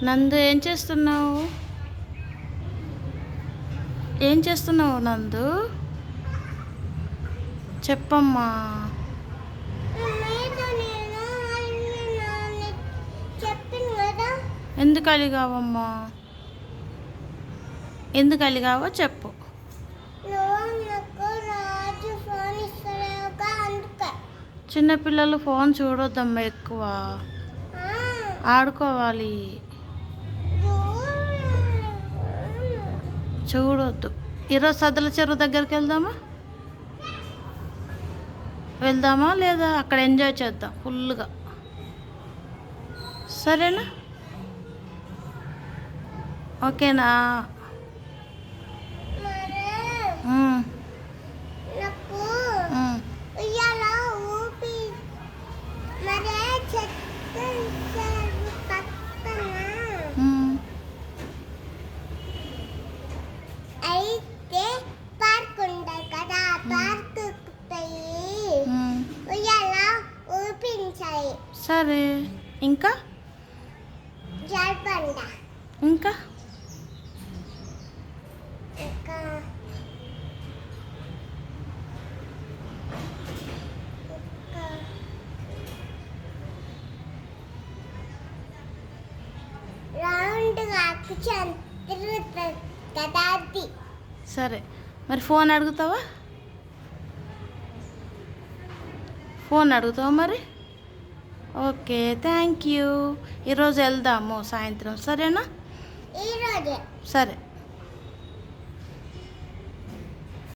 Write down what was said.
నందు ఏం చేస్తున్నావు? ఏం చేస్తున్నావు నందు? చెప్పమ్మా. ఎందుకు అలిగావమ్మా? ఎందుకు అలిగావో చెప్పు. చిన్నపిల్లలు ఫోన్ చూడొద్దమ్మా, ఎక్కువ ఆడుకోవాలి, చూడొద్దు. ఈరోజు సద్దుల చెరువు దగ్గరికి వెళ్దామా లేదా? అక్కడ ఎంజాయ్ చేద్దాం ఫుల్గా, సరేనా? ఓకేనా? అయితే పార్క్ ఉంటుంది కదా, పార్క్ ఉయ్యాల ఊపించాయి. సరే, ఇంకా జరపండ, ఇంకా రౌండ్గా తిరుగుతుంది కదా అది. సరే, మరి ఫోన్ అడుగుతావా? ఫోన్ అడుగుతావా మరి? Okay, thank you. ఈరోజు వెళ్దాము సాయంత్రం, సరేనా? ఈరోజే. సరే.